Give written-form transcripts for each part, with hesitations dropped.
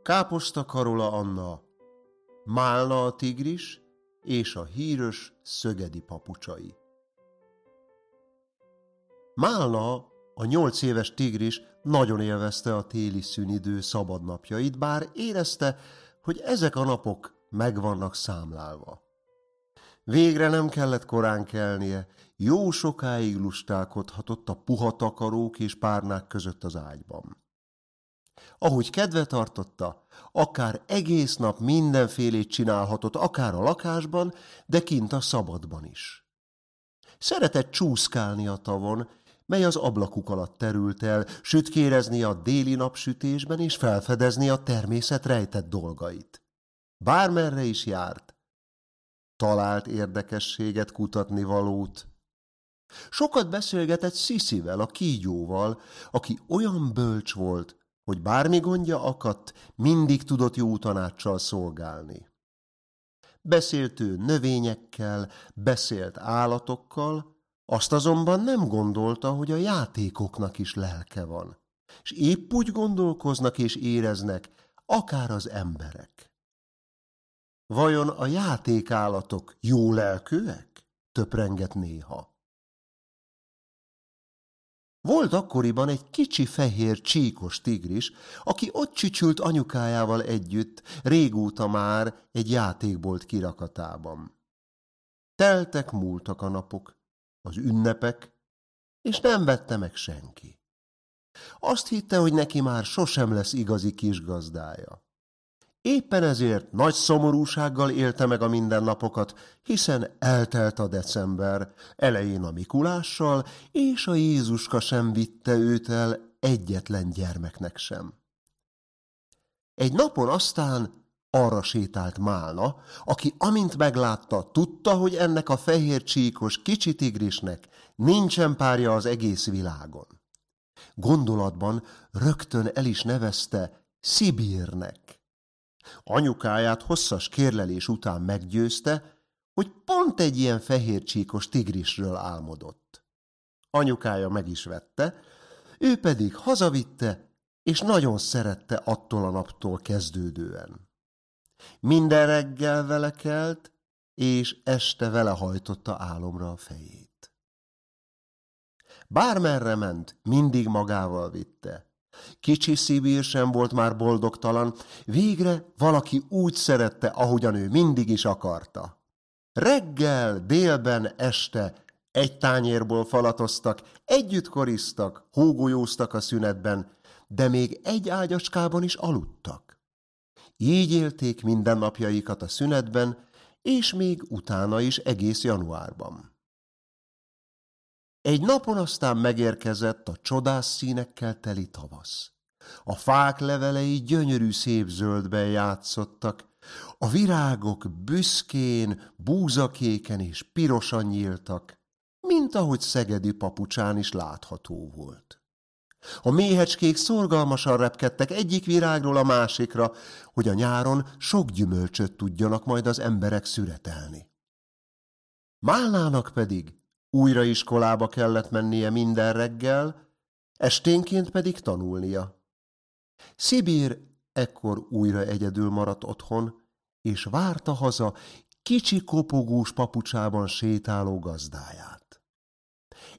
Káposzta Karola Anna, Málna a tigris és a híres szögedi papucsai. Málna, a 8 éves tigris nagyon élvezte a téli szünidő szabadnapjait, bár érezte, hogy ezek a napok meg vannak számlálva. Végre nem kellett korán kelnie, jó sokáig lustálkodhatott a puha takarók és párnák között az ágyban. Ahogy kedve tartotta, akár egész nap mindenfélét csinálhatott, akár a lakásban, de kint a szabadban is. Szeretett csúszkálni a tavon, mely az ablakuk alatt terült el, sütkérezni a déli napsütésben és felfedezni a természet rejtett dolgait. Bármerre is járt, talált érdekességet, kutatni valót. Sokat beszélgetett Sziszivel, a kígyóval, aki olyan bölcs volt, hogy bármi gondja akadt, mindig tudott jó tanáccsal szolgálni. Beszélt ő növényekkel, beszélt állatokkal, azt azonban nem gondolta, hogy a játékoknak is lelke van, és épp úgy gondolkoznak és éreznek, akár az emberek. Vajon a játékállatok jó lelkűek? Töprengett néha. Volt akkoriban egy kicsi fehér csíkos tigris, aki ott csücsült anyukájával együtt, régóta már egy játékbolt kirakatában. Teltek, múltak a napok, az ünnepek, és nem vette meg senki. Azt hitte, hogy neki már sosem lesz igazi kisgazdája. Éppen ezért nagy szomorúsággal élte meg a mindennapokat, hiszen eltelt a december, elején a Mikulással, és a Jézuska sem vitte őt el egyetlen gyermeknek sem. Egy napon aztán arra sétált Málna, aki amint meglátta, tudta, hogy ennek a fehér csíkos kicsi tigrisnek nincsen párja az egész világon. Gondolatban rögtön el is nevezte Szibírnek. Anyukáját hosszas kérlelés után meggyőzte, hogy pont egy ilyen fehér csíkos tigrisről álmodott. Anyukája meg is vette, ő pedig hazavitte, és nagyon szerette attól a naptól kezdődően. Minden reggel vele kelt, és este vele hajtotta álomra a fejét. Bármerre ment, mindig magával vitte. Kicsi Szibír sem volt már boldogtalan, végre valaki úgy szerette, ahogyan ő mindig is akarta. Reggel, délben, este egy tányérból falatoztak, együtt koriztak, hógolyóztak a szünetben, de még egy ágyacskában is aludtak. Így élték mindennapjaikat a szünetben, és még utána is egész januárban. Egy napon aztán megérkezett a csodás színekkel teli tavasz. A fák levelei gyönyörű szép zöldben játszottak, a virágok büszkén, búzakéken és pirosan nyíltak, mint ahogy szegedi papucsán is látható volt. A méhecskék szorgalmasan repkedtek egyik virágról a másikra, hogy a nyáron sok gyümölcsöt tudjanak majd az emberek szüretelni. Málnának pedig újra iskolába kellett mennie minden reggel, esténként pedig tanulnia. Szibír ekkor újra egyedül maradt otthon, és várta haza kicsi kopogós papucsában sétáló gazdáját.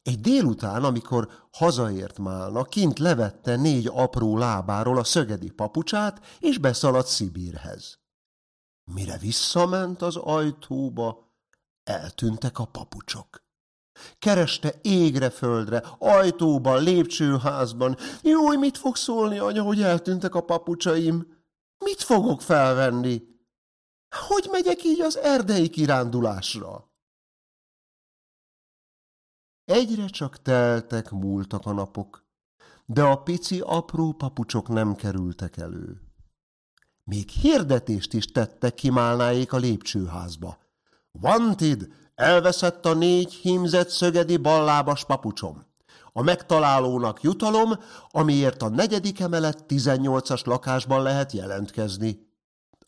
Egy délután, amikor hazaért Málna, kint levette 4 apró lábáról a szögedi papucsát, és beszaladt Szibírhez. Mire visszament az ajtóba, eltűntek a papucsok. Kereste égre-földre, ajtóban, lépcsőházban. Júj, mit fog szólni, anya, hogy eltűntek a papucsaim? Mit fogok felvenni? Hogy megyek így az erdei kirándulásra? Egyre csak teltek, múltak a napok, de a pici apró papucsok nem kerültek elő. Még hirdetést is tettek ki Málnáék a lépcsőházba. Wanted! Elveszett a 4 hímzett szögedi ballábas papucsom. A megtalálónak jutalom, amiért a 4. emelet 18-as lakásban lehet jelentkezni.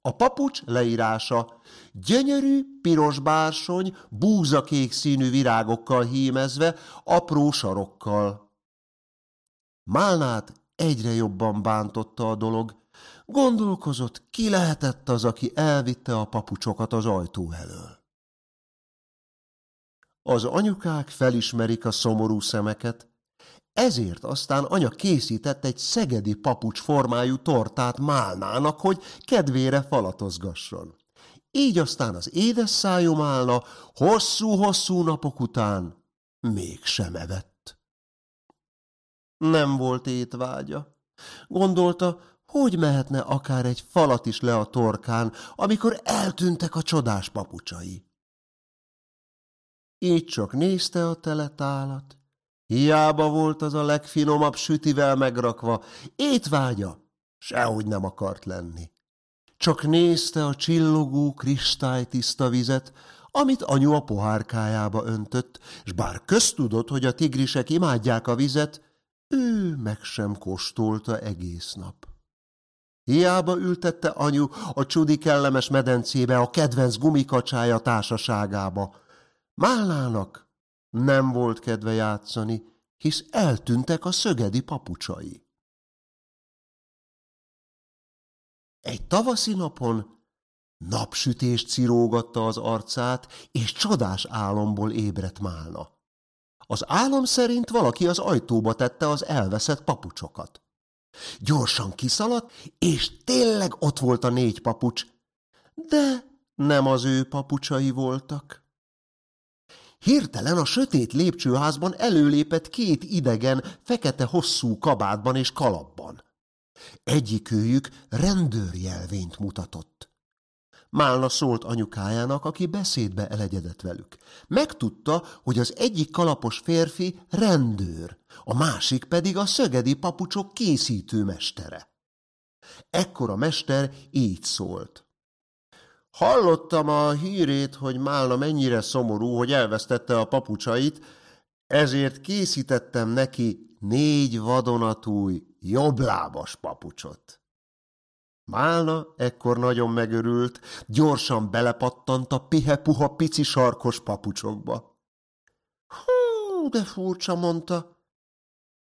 A papucs leírása: gyönyörű piros bársony, búzakék színű virágokkal hímezve, apró sarokkal. Málnát egyre jobban bántotta a dolog. Gondolkozott, ki lehetett az, aki elvitte a papucsokat az ajtó elől. Az anyukák felismerik a szomorú szemeket, ezért aztán anya készített egy szegedi papucs formájú tortát Málnának, hogy kedvére falatozgasson. Így aztán az édes szájú Málna hosszú-hosszú napok után mégsem evett. Nem volt étvágya. Gondolta, hogy mehetne akár egy falat is le a torkán, amikor eltűntek a csodás papucsai. Így csak nézte a teletálat. Hiába volt az a legfinomabb sütivel megrakva, étvágya sehogy nem akart lenni. Csak nézte a csillogó, kristálytiszta vizet, amit anyu a pohárkájába öntött, s bár köztudott, hogy a tigrisek imádják a vizet, ő meg sem kóstolta egész nap. Hiába ültette anyu a csudi kellemes medencébe a kedvenc gumikacsája társaságába. Málnának nem volt kedve játszani, hisz eltűntek a szögedi papucsai. Egy tavaszi napon napsütés cirógatta az arcát, és csodás álomból ébredt Málna. Az álom szerint valaki az ajtóba tette az elveszett papucsokat. Gyorsan kiszaladt, és tényleg ott volt a 4 papucs, de nem az ő papucsai voltak. Hirtelen a sötét lépcsőházban előlépett 2 idegen, fekete hosszú kabátban és kalapban. Egyikőjük rendőrjelvényt mutatott. Málna szólt anyukájának, aki beszédbe elegyedett velük. Megtudta, hogy az egyik kalapos férfi rendőr, a másik pedig a szögedi papucsok készítőmestere. Ekkor a mester így szólt. Hallottam a hírét, hogy Málna mennyire szomorú, hogy elvesztette a papucsait, ezért készítettem neki 4 vadonatúj, jobblábas papucsot. Málna ekkor nagyon megörült, gyorsan belepattant a pihe-puha pici sarkos papucsokba. Hú, de furcsa, mondta.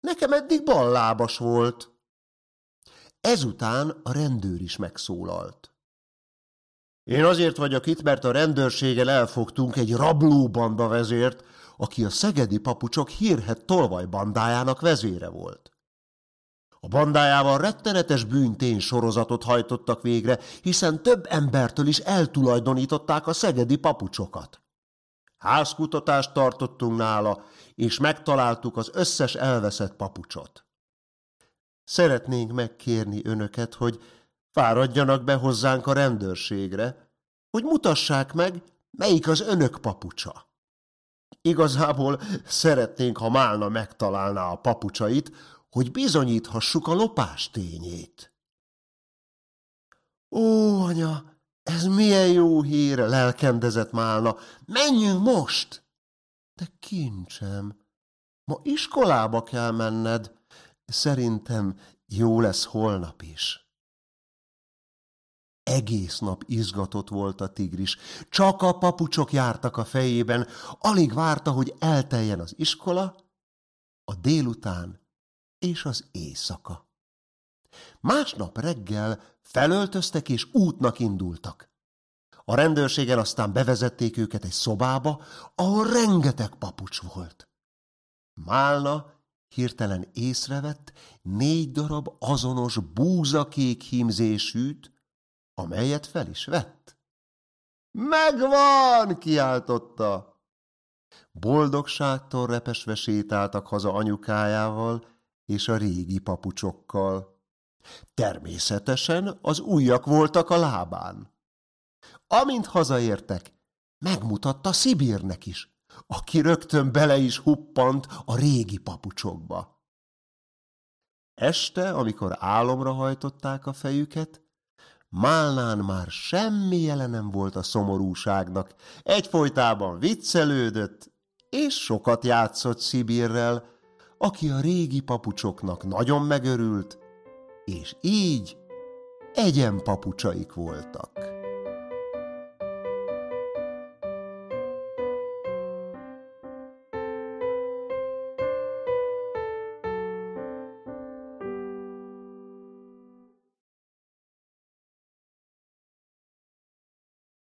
Nekem eddig ballábas volt. Ezután a rendőr is megszólalt. Én azért vagyok itt, mert a rendőrséggel elfogtunk egy rablóbanda vezért, aki a szegedi papucsok hírhedt tolvajbandájának vezére volt. A bandájával rettenetes bűntény sorozatot hajtottak végre, hiszen több embertől is eltulajdonították a szegedi papucsokat. Házkutatást tartottunk nála, és megtaláltuk az összes elveszett papucsot. Szeretnénk megkérni önöket, hogy fáradjanak be hozzánk a rendőrségre, hogy mutassák meg, melyik az önök papucsa. Igazából szeretnénk, ha Málna megtalálná a papucsait, hogy bizonyíthassuk a lopás tényét. Ó, anya, ez milyen jó hír, lelkendezett Málna. Menjünk most! De kincsem, ma iskolába kell menned. Szerintem jó lesz holnap is. Egész nap izgatott volt a tigris. Csak a papucsok jártak a fejében. Alig várta, hogy elteljen az iskola, a délután és az éjszaka. Másnap reggel felöltöztek és útnak indultak. A rendőrségen aztán bevezették őket egy szobába, ahol rengeteg papucs volt. Málna hirtelen észrevett 4 darab azonos búzakék hímzésűt, amelyet fel is vett. Megvan! Kiáltotta. Boldogságtól repesve sétáltak haza anyukájával és a régi papucsokkal. Természetesen az ujjak voltak a lábán. Amint hazaértek, megmutatta Szibírnek is, aki rögtön bele is huppant a régi papucsokba. Este, amikor álomra hajtották a fejüket, Málnán már semmi jele nem volt a szomorúságnak, egyfolytában viccelődött, és sokat játszott Szibírrel, aki a régi papucsoknak nagyon megörült, és így egyenpapucsaik voltak.